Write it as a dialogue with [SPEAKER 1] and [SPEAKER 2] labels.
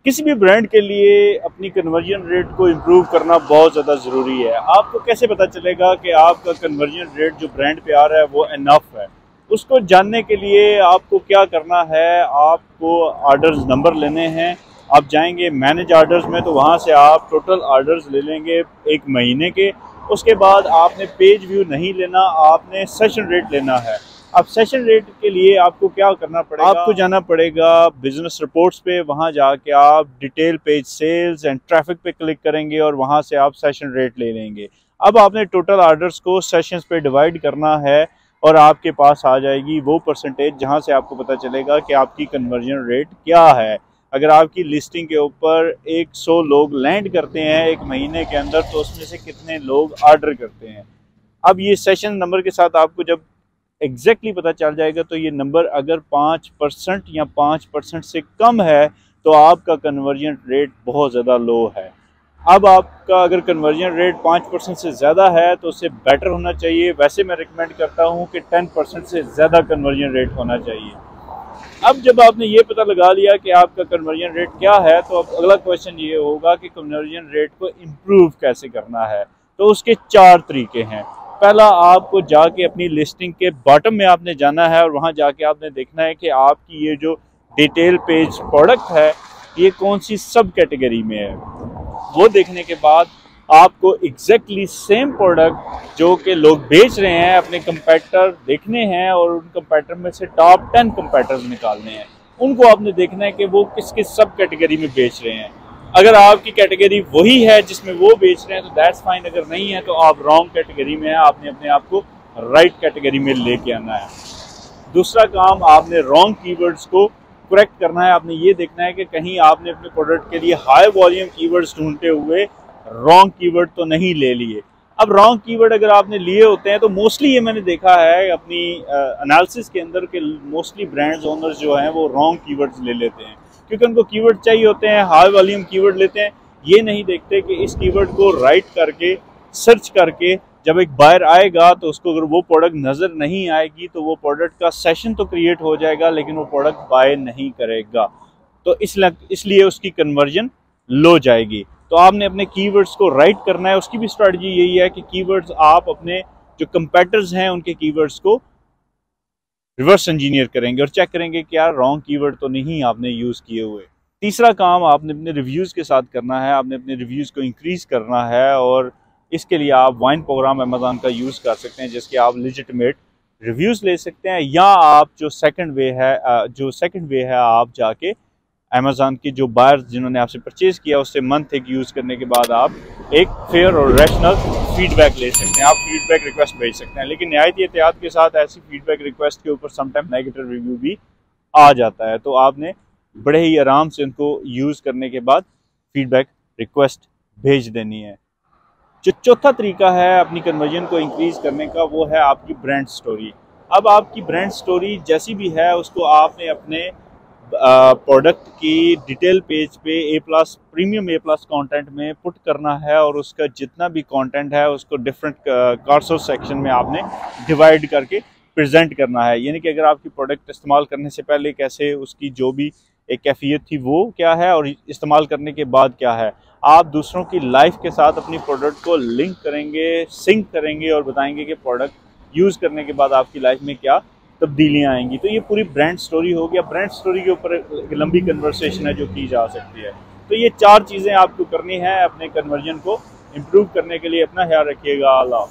[SPEAKER 1] किसी भी ब्रांड के लिए अपनी कन्वर्जन रेट को इम्प्रूव करना बहुत ज़्यादा ज़रूरी है। आपको कैसे पता चलेगा कि आपका कन्वर्जन रेट जो ब्रांड पे आ रहा है वो इनफ है? उसको जानने के लिए आपको क्या करना है, आपको ऑर्डर्स नंबर लेने हैं। आप जाएंगे मैनेज ऑर्डर्स में, तो वहाँ से आप टोटल ऑर्डर्स ले लेंगे 1 महीने के। उसके बाद आपने पेज व्यू नहीं लेना, आपने सेशन रेट लेना है। अब सेशन रेट के लिए आपको क्या करना पड़ेगा, आपको जाना पड़ेगा बिजनेस रिपोर्ट्स पे। वहाँ जाके आप detail page sales and traffic पे क्लिक करेंगे और वहाँ से आप सेशन रेट ले लेंगे। अब आपने टोटल ऑर्डर्स को सेशंस पे डिवाइड करना है और आपके पास आ जाएगी वो परसेंटेज जहाँ से आपको पता चलेगा कि आपकी कन्वर्जन रेट क्या है। अगर आपकी लिस्टिंग के ऊपर 100 लोग लैंड करते हैं 1 महीने के अंदर, तो उसमें से कितने लोग ऑर्डर करते हैं। अब ये सेशन नंबर के साथ आपको जब एग्जैक्टली पता चल जाएगा, तो ये नंबर अगर 5% या 5% से कम है तो आपका कन्वर्जन रेट बहुत ज़्यादा लो है। अब आपका अगर कन्वर्जन रेट 5% से ज़्यादा है तो उससे बेटर होना चाहिए। वैसे मैं रिकमेंड करता हूँ कि 10% से ज़्यादा कन्वर्जन रेट होना चाहिए। अब जब आपने ये पता लगा लिया कि आपका कन्वर्जन रेट क्या है, तो अब अगला क्वेश्चन ये होगा कि कन्वर्जन रेट को इम्प्रूव कैसे करना है। तो उसके 4 तरीके हैं। पहला, आपको जाके अपनी लिस्टिंग के बॉटम में आपने जाना है और वहाँ जाके आपने देखना है कि आपकी ये जो डिटेल पेज प्रोडक्ट है ये कौन सी सब कैटेगरी में है। वो देखने के बाद आपको एग्जैक्टली सेम प्रोडक्ट जो कि लोग बेच रहे हैं अपने कंपैटर देखने हैं और उन कंपैटर में से टॉप 10 कंपैटर्स निकालने हैं। उनको आपने देखना है कि वो किस किस सब कैटेगरी में बेच रहे हैं। अगर आपकी कैटेगरी वही है जिसमें वो बेच रहे हैं तो दैट्स फाइन, अगर नहीं है तो आप रॉन्ग कैटेगरी में हैं, आपने अपने आप को राइट कैटेगरी में लेके आना है। दूसरा काम, आपने रॉन्ग कीवर्ड्स को करेक्ट करना है। आपने ये देखना है कि कहीं आपने अपने प्रोडक्ट के लिए हाई वॉल्यूम कीवर्ड्स ढूंढते हुए रॉन्ग कीवर्ड तो नहीं ले लिए। अब रॉन्ग कीवर्ड अगर आपने लिए होते हैं तो मोस्टली ये मैंने देखा है अपनी एनालिसिस के अंदर के मोस्टली ब्रांड्स ओनर्स जो हैं वो रॉन्ग कीवर्ड्स ले लेते हैं, क्योंकि उनको कीवर्ड चाहिए होते हैं, हाई वॉल्यूम कीवर्ड लेते हैं। ये नहीं देखते कि इस कीवर्ड को राइट करके सर्च करके जब एक बायर आएगा तो उसको अगर वो प्रोडक्ट नज़र नहीं आएगी तो वो प्रोडक्ट का सेशन तो क्रिएट हो जाएगा लेकिन वो प्रोडक्ट बाय नहीं करेगा, तो इसलिए उसकी कन्वर्जन लो जाएगी। तो आपने अपने कीवर्ड्स को राइट करना है। उसकी भी स्ट्रेटजी यही है कि कीवर्ड्स आप अपने जो कंपेटिटर्स हैं उनके कीवर्ड्स को रिवर्स इंजीनियर करेंगे और चेक करेंगे क्या रॉन्ग कीवर्ड तो नहीं आपने यूज़ किए हुए। तीसरा काम आपने अपने रिव्यूज़ के साथ करना है। आपने अपने रिव्यूज़ को इंक्रीज़ करना है और इसके लिए आप वाइन प्रोग्राम अमेज़ॉन का यूज़ कर सकते हैं जिसके आप लेजिटिमेट रिव्यूज़ ले सकते हैं, या आप जो सेकंड वे है आप जाके अमेज़ॉन की जो बायर्स जिन्होंने आपसे परचेज़ किया उससे मंथ एक यूज़ करने के बाद आप एक फेयर और रैशनल फीडबैक ले सकते हैं। आप फीडबैक रिक्वेस्ट भेज सकते हैं, लेकिन निहायत एहतियात के साथ ऐसी फीडबैक रिक्वेस्ट के ऊपर समटाइम नेगेटिव रिव्यू भी आ जाता है, तो आपने बड़े ही आराम से उनको यूज़ करने के बाद फीडबैक रिक्वेस्ट भेज देनी है। जो चौथा तरीका है अपनी कन्वर्जन को इंक्रीज़ करने का वो है आपकी ब्रांड स्टोरी। अब आपकी ब्रांड स्टोरी जैसी भी है उसको आपने अपने प्रोडक्ट की डिटेल पेज पे A+ प्रीमियम A+ कंटेंट में पुट करना है और उसका जितना भी कंटेंट है उसको डिफरेंट कार्सो सेक्शन में आपने डिवाइड करके प्रेजेंट करना है। यानी कि अगर आपकी प्रोडक्ट इस्तेमाल करने से पहले कैसे उसकी जो भी एक कैफियत थी वो क्या है और इस्तेमाल करने के बाद क्या है। आप दूसरों की लाइफ के साथ अपनी प्रोडक्ट को लिंक करेंगे, सिंक करेंगे और बताएंगे कि प्रोडक्ट यूज़ करने के बाद आपकी लाइफ में क्या तब्दीलियाँ आएंगी। तो ये पूरी ब्रांड स्टोरी हो गया। ब्रांड स्टोरी के ऊपर एक लंबी कन्वर्सेशन है जो की जा सकती है। तो ये 4 चीज़ें आपको करनी है अपने कन्वर्जन को इम्प्रूव करने के लिए। अपना ख्याल रखिएगा। अल्लाह।